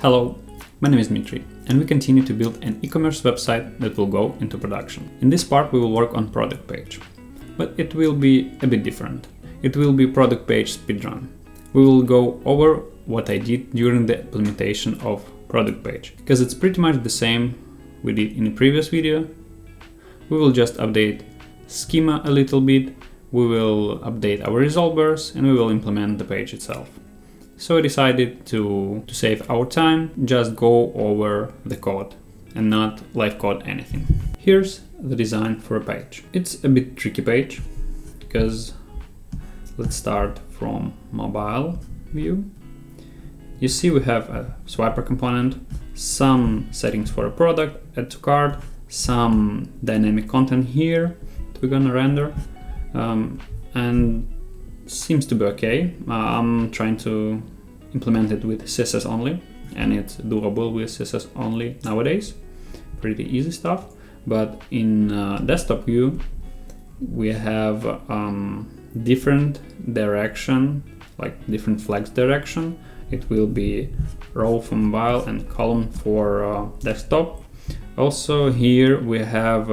Hello, my name is Dmitry, and we continue to build an e-commerce website that will go into production. In this part, we will work on product page, but it will be a bit different. It will be product page speedrun. We will go over what I did during the implementation of product page, because it's pretty much the same we did in the previous video. We will just update schema a little bit, we will update our resolvers, and we will implement the page itself. So I decided to save our time, just go over the code and not live code anything. Here's the design for a page. It's a bit tricky page, because let's start from mobile view. You see we have a swiper component, some settings for a product, add to cart, some dynamic content here that we're gonna render, and seems to be okay. I'm trying to implement it with CSS only, and it's doable with CSS only nowadays. Pretty easy stuff. But in desktop view, we have different direction, like different flex direction. It will be row for mobile and column for desktop. Also here we have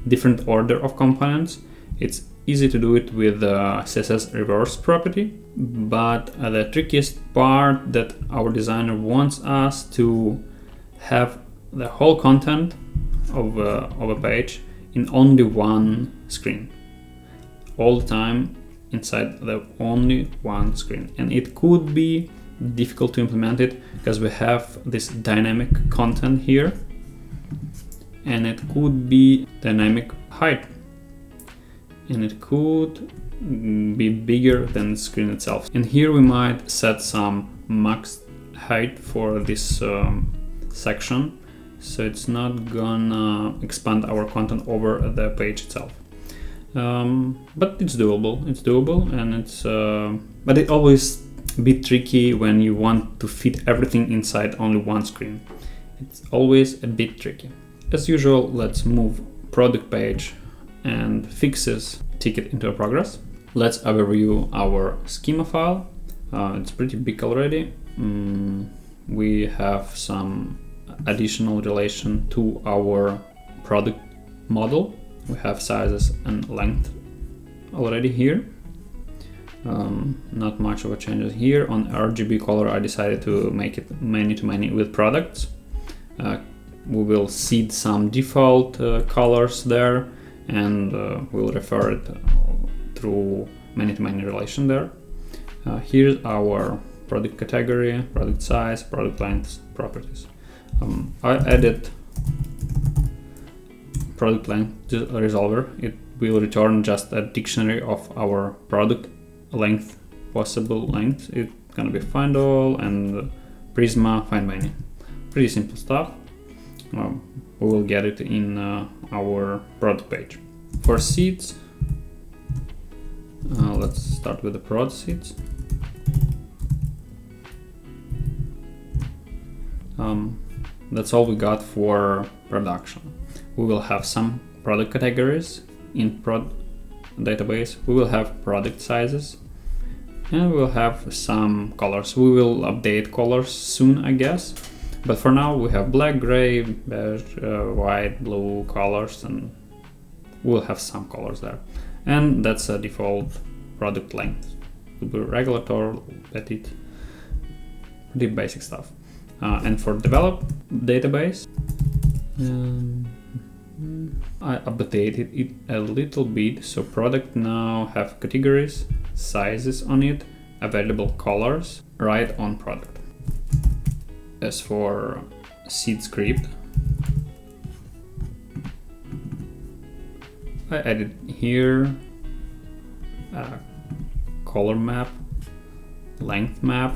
different order of components. It's easy to do it with the CSS reverse property, but the trickiest part that our designer wants us to have the whole content of a page in only one screen, all the time inside the only one screen. And it could be difficult to implement it because we have this dynamic content here, and it could be dynamic height, and it could be bigger than the screen itself. And here we might set some max height for this section, so it's not gonna expand our content over the page itself. But it's doable. It's doable, and it's but it always a bit tricky when you want to fit everything inside only one screen. It's always a bit tricky. As usual, let's move product page and fixes ticket into a progress. Let's overview our schema file. It's pretty big already. We have some additional relation to our product model. We have sizes and length already here. Not much of a changes here. On RGB color, I decided to make it many-to-many with products. We will seed some default colors there, and we'll refer it through many-to-many relation there. Here's our product category, product size, product length properties. I added product length resolver. It will return just a dictionary of our product length, possible length. It's gonna be find all and Prisma find many. Pretty simple stuff. We will get it in our product page. For seeds, let's start with the prod seeds. That's all we got for production. We will have some product categories in prod database. We will have product sizes, and we will have some colors. We will update colors soon, I guess. But for now, we have black, gray, beige, white, blue colors, and we'll have some colors there. And that's a default product length. It will be regular, tall, petite, pretty basic stuff. And for develop database, I updated it a little bit. So product now have categories, sizes on it, available colors right on product. As for seed script, I added here a color map, length map,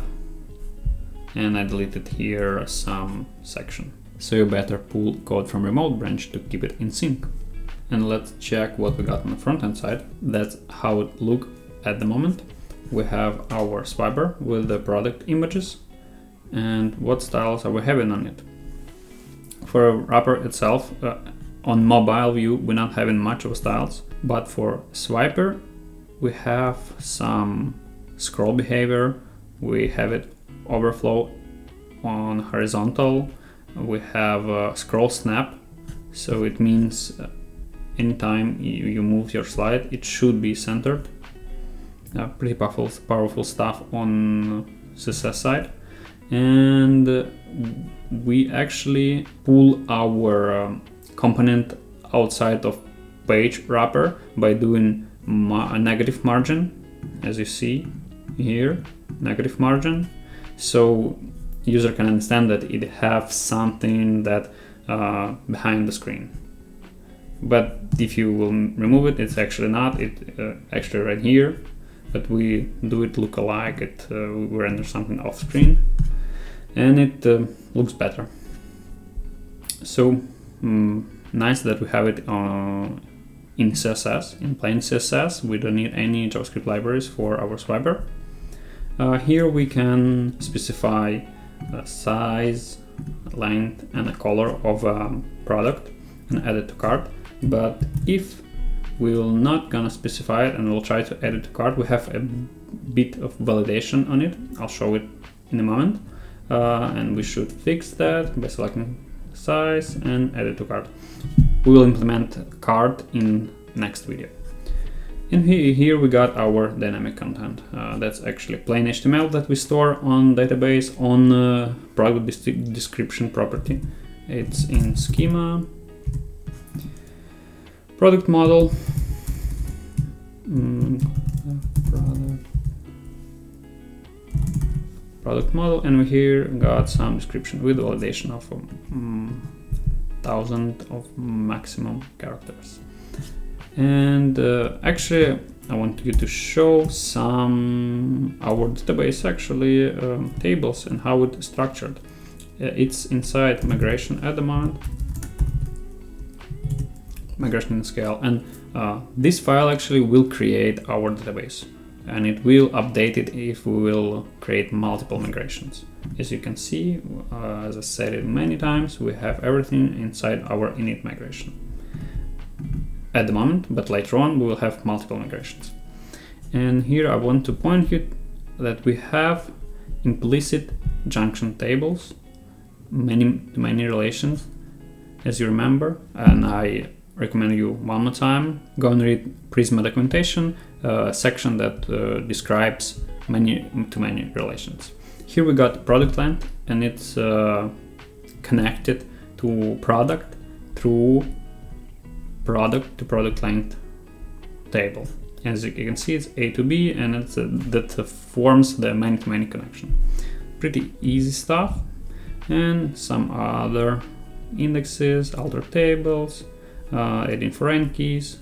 and I deleted here some section. So you better pull code from remote branch to keep it in sync. And let's check what we got on the front end side. That's how it looks at the moment. We have our swiper with the product images, and what styles are we having on it. For a wrapper itself, on mobile view, we're not having much of styles, but for swiper, we have some scroll behavior, we have it overflow on horizontal, we have a scroll snap. So it means anytime you move your slide, it should be centered. Pretty powerful stuff on CSS side. And we actually pull our component outside of page wrapper by doing a negative margin, as you see here, negative margin. So user can understand that it have something that behind the screen. But if you will remove it, it's actually not. It actually right here, but we do it look alike. We render something off screen, and it looks better. So nice that we have it in CSS, in plain CSS. We don't need any JavaScript libraries for our swiper. Here we can specify size, length, and a color of a product and add it to cart. But if we're not gonna specify it and we'll try to add it to cart, we have a bit of validation on it. I'll show it in a moment. And we should fix that by selecting size and add it to cart. We will implement cart in next video. And here we got our dynamic content. That's actually plain HTML that we store on database on product description property. It's in Schema, product model, product model, and we here got some description with validation of 1,000 of maximum characters. And actually I want you to show some our database actually tables and how it's structured. It's inside migration at the moment, migration in scale, and this file actually will create our database, and it will update it if we will create multiple migrations. As you can see, as I said it many times, we have everything inside our init migration at the moment, but later on we will have multiple migrations. And here I want to point you that we have implicit junction tables, many relations, as you remember, and I recommend you one more time go and read Prisma documentation, section that describes many relations. Here we got product length, and it's connected to product through product to product length table. As you can see, it's A to B, and it's that forms the many-to-many connection. Pretty easy stuff. And some other indexes, alter tables, adding foreign keys.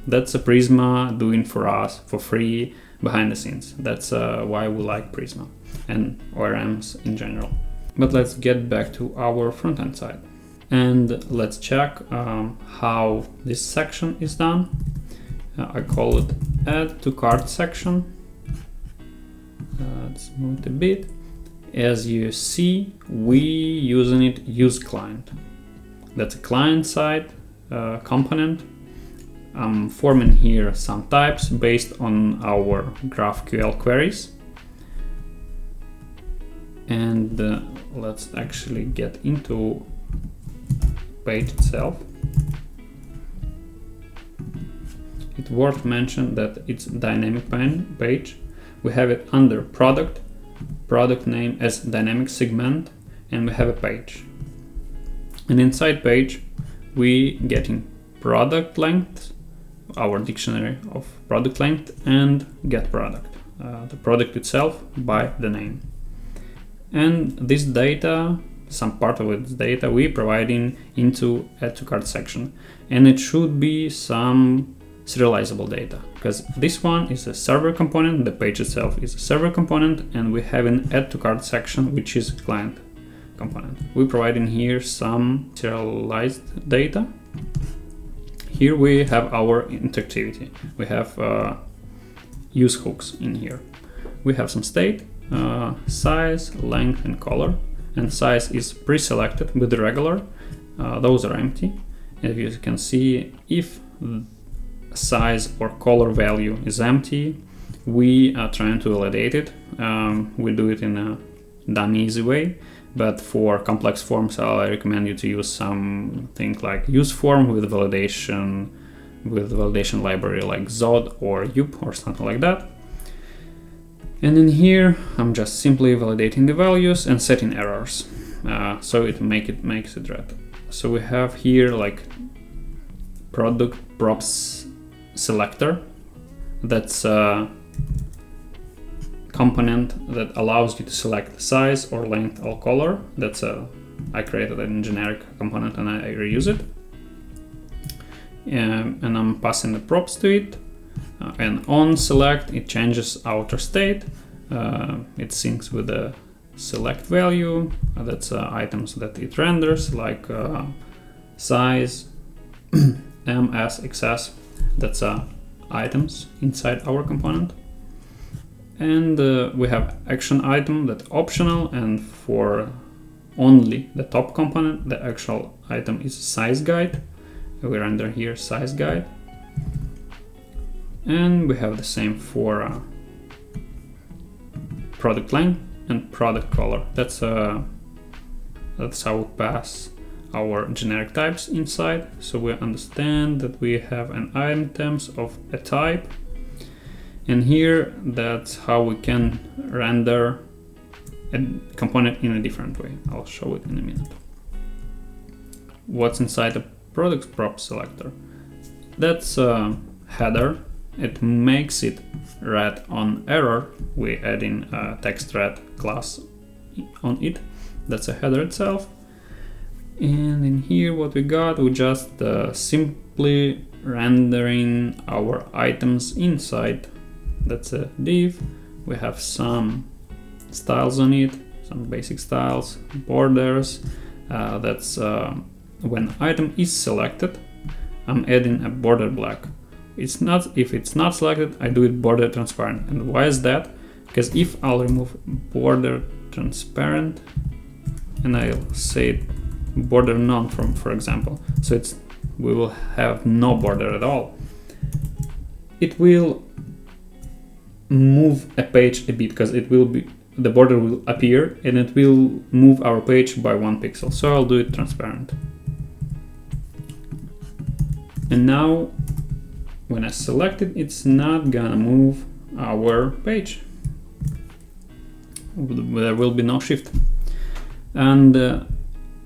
That's a Prisma doing for us for free behind the scenes. That's why we like Prisma and ORMs in general. But let's get back to our front-end side. And let's check how this section is done. I call it add to cart section. Let's move it a bit. As you see, we using it use client. That's a client side component. I'm forming here some types based on our GraphQL queries. And let's actually get into page itself. It's worth mentioning that it's dynamic page. We have it under product name as dynamic segment, and we have a page. And inside page, we getting product length, our dictionary of product length, and get product, the product itself by the name. And this data, some part of its data, we providing into add to cart section, and it should be some serializable data, because this one is a server component, the page itself is a server component, and we have an add to cart section, which is client component. We provide in here some serialized data. Here we have our interactivity. We have use hooks in here. We have some state, size, length, and color. And size is pre-selected with the regular. Those are empty. As you can see, if size or color value is empty, we are trying to validate it. We do it in a done easy way, but for complex forms I recommend you to use something like useForm with validation library like Zod or Yup or something like that. And in here I'm just simply validating the values and setting errors, so it makes it red. So we have here like product props selector. That's a component that allows you to select size or length or color. I created a generic component and I reuse it. And I'm passing the props to it. And on select, it changes outer state. It syncs with the select value. That's items that it renders, like size, M, S, XS. That's items inside our component. And we have action item that's optional, and for only the top component, the actual item is size guide. We render here size guide. And we have the same for product length and product color. That's how we pass our generic types inside. So we understand that we have an items of a type. And here, that's how we can render a component in a different way. I'll show it in a minute. What's inside the product prop selector? That's a header. It makes it red on error. We add in a text red class on it. That's a header itself. And in here, what we got, we just simply rendering our items inside. That's a div. We have some styles on it, some basic styles, borders. That's when item is selected, I'm adding a border black. If it's not selected, I do it border transparent. And why is that? Because if I'll remove border transparent and I'll say border none from, for example, so we will have no border at all. It will move a page a bit, because the border will appear and it will move our page by 1 pixel. So I'll do it transparent. And now when I select it, it's not gonna move our page. There will be no shift. And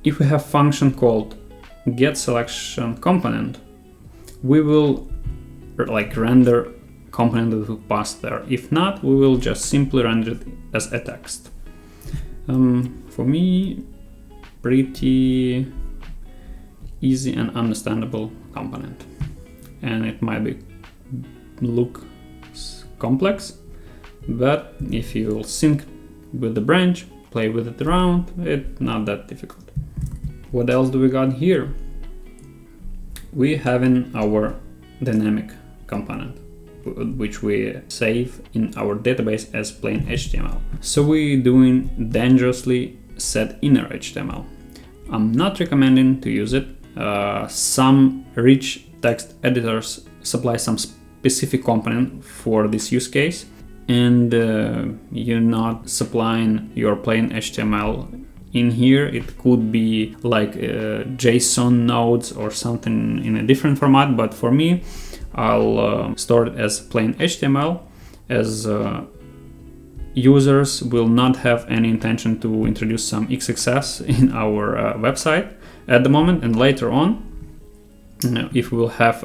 if we have function called getSelectionComponent, we will render component that will pass there. If not, we will just simply render it as a text. For me, pretty easy and understandable component. And it might look complex, but if you sync with the branch, play with it around, it's not that difficult. What else do we got here? We have in our dynamic component, which we save in our database as plain HTML. So we're doing dangerously set inner HTML. I'm not recommending to use it. Some rich text editors supply some specific component for this use case, and you're not supplying your plain HTML in here. It could be like JSON nodes or something in a different format, but for me, I'll store it as plain HTML, as users will not have any intention to introduce some XXS in our website at the moment. And later on, if we'll have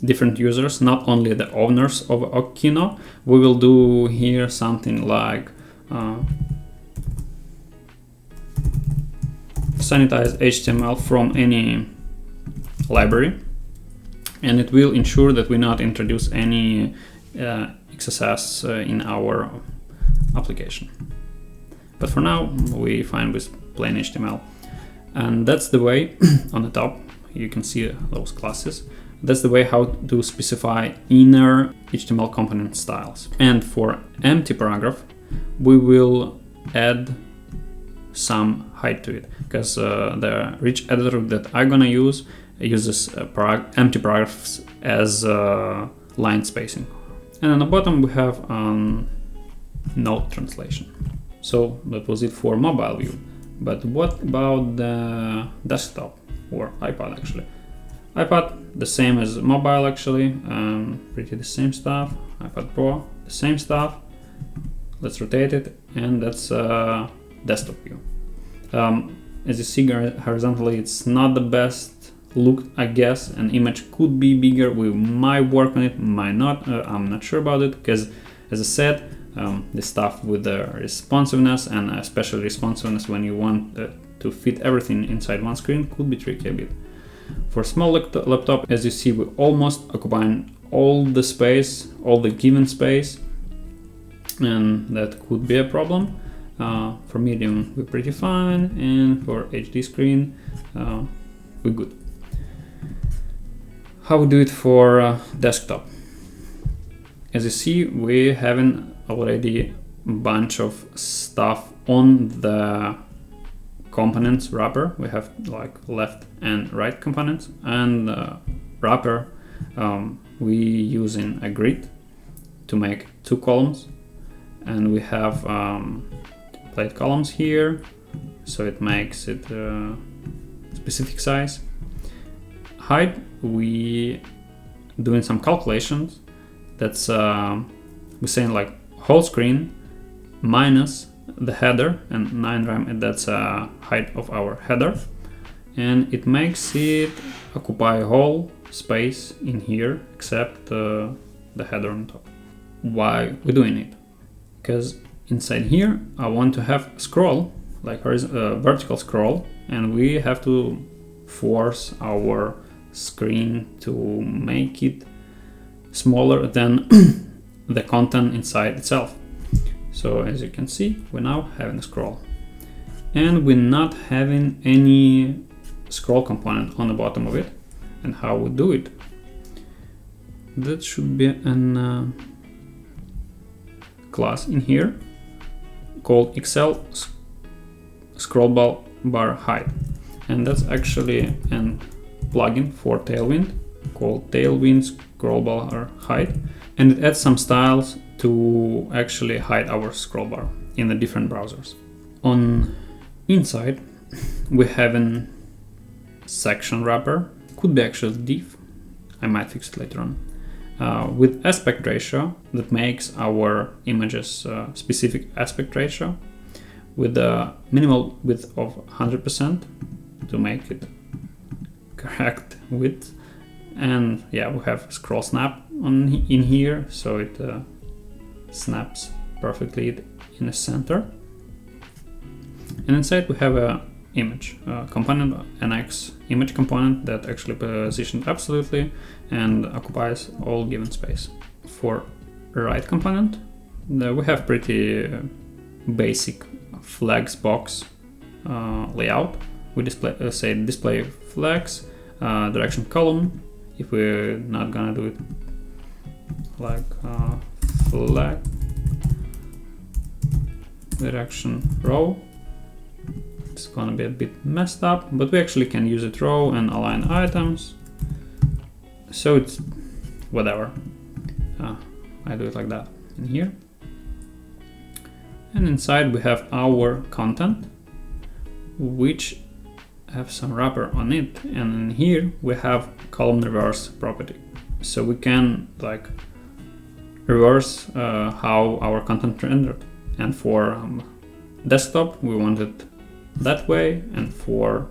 different users, not only the owners of Okino, we will do here something like sanitize HTML from any library, and it will ensure that we not introduce any XSS in our application. But for now, we fine with plain HTML. And that's the way on the top, you can see those classes. That's the way how to specify inner HTML component styles. And for empty paragraph, we will add some height to it, because the rich editor that I'm gonna use uses empty paragraphs as line spacing. And on the bottom we have node translation. So that was it for mobile view. But what about the desktop or iPad actually? iPad, the same as mobile actually, pretty the same stuff. iPad Pro, the same stuff. Let's rotate it, and that's desktop view. As you see horizontally, it's not the best look, I guess. An image could be bigger. We might work on it, might not. I'm not sure about it because, as I said, the stuff with the responsiveness, and especially responsiveness when you want to fit everything inside one screen, could be tricky a bit. For small laptop, as you see, we're almost occupying all the space, all the given space, and that could be a problem. For medium, we're pretty fine, and for HD screen, we're good. How we do it for desktop? As you see, we having already a bunch of stuff on the components wrapper. We have like left and right components, and wrapper we using a grid to make 2 columns, and we have plate columns here, so it makes it specific size. Height, we doing some calculations. That's we're saying like whole screen minus the header, and 9 rem, and that's height of our header, and it makes it occupy whole space in here except the header on top. Why we're doing it? Because inside here I want to have scroll, like vertical scroll, and we have to force our screen to make it smaller than the content inside itself. So as you can see, we're now having a scroll, and we're not having any scroll component on the bottom of it. And how we do it? That should be an class in here called XL scroll bar height, and that's actually a plugin for Tailwind called Tailwind scroll bar height, and it adds some styles to actually hide our scroll bar in the different browsers. On inside, we have a section wrapper, could be actually div, I might fix it later on, with aspect ratio that makes our images specific aspect ratio with a minimal width of 100% to make it correct width. And yeah, we have scroll snap in here, so it snaps perfectly in the center. And inside we have a image component, Nx image component that actually positioned absolutely and occupies all given space. For right component, we have pretty basic flags box layout. We display display flags, direction column. If we're not gonna do it like flag direction row, it's gonna be a bit messed up, but we actually can use it row and align items, so it's whatever. I do it like that in here. And inside we have our content, which have some wrapper on it, and in here we have column reverse property, so we can like reverse how our content rendered. And for desktop we want it that way, and for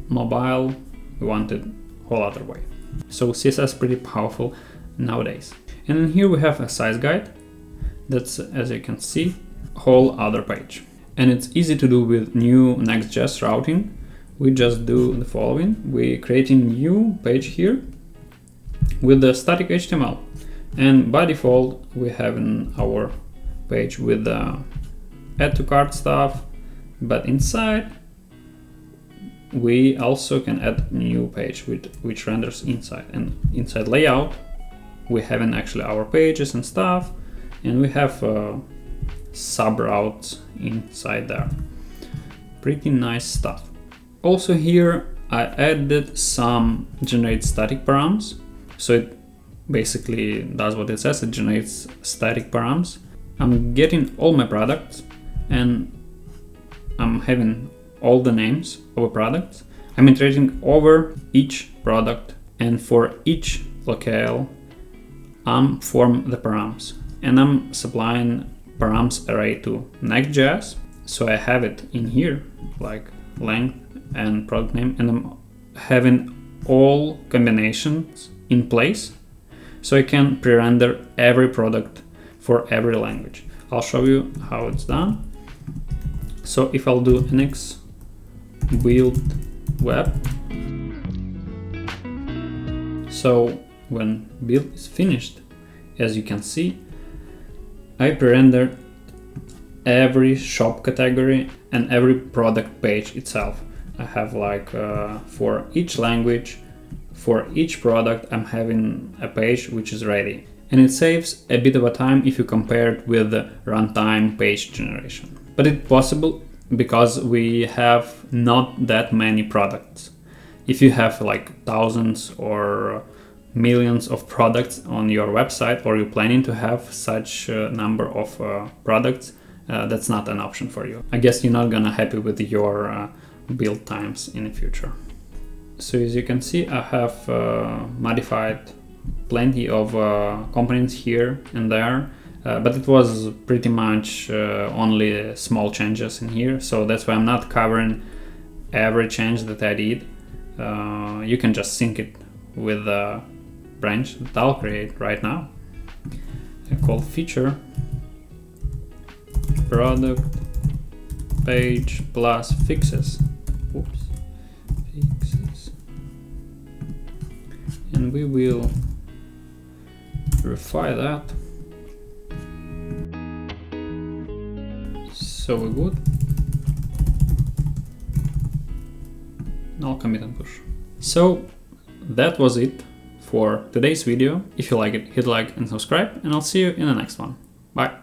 mobile we want it whole other way. So CSS pretty powerful nowadays. And in here we have a size guide that's, as you can see, whole other page. And it's easy to do with new NextJS routing. We just do the following. We create a new page here with the static HTML. And by default, we have in our page with the add to cart stuff, but inside we also can add new page which renders inside. And inside layout, we have actually our pages and stuff, and we have sub routes inside there. Pretty nice stuff. Also here I added some generate static params, so it basically does what it says, it generates static params. I'm getting all my products and I'm having all the names of a product. I'm iterating over each product, and for each locale I'm form the params, and I'm supplying params array to NextJS. So I have it in here like length and product name, and I'm having all combinations in place so I can pre-render every product for every language. I'll show you how it's done. So if I'll do Nx build web, so when build is finished, as you can see, I pre-rendered every shop category and every product page itself. I have like for each language, for each product, I'm having a page which is ready. And it saves a bit of a time if you compare it with the runtime page generation. But it's possible because we have not that many products. If you have like thousands or millions of products on your website, or you're planning to have such a number of products, that's not an option for you. I guess you're not gonna happy with your build times in the future. So as you can see, I have modified plenty of components here and there, but it was pretty much only small changes in here, so that's why I'm not covering every change that I did. You can just sync it with the branch that I'll create right now. I call feature product page plus fixes. Oops, fixes, and we will verify that. So we're good. Now commit and push. So that was it for today's video. If you like it, hit like and subscribe, and I'll see you in the next one. Bye.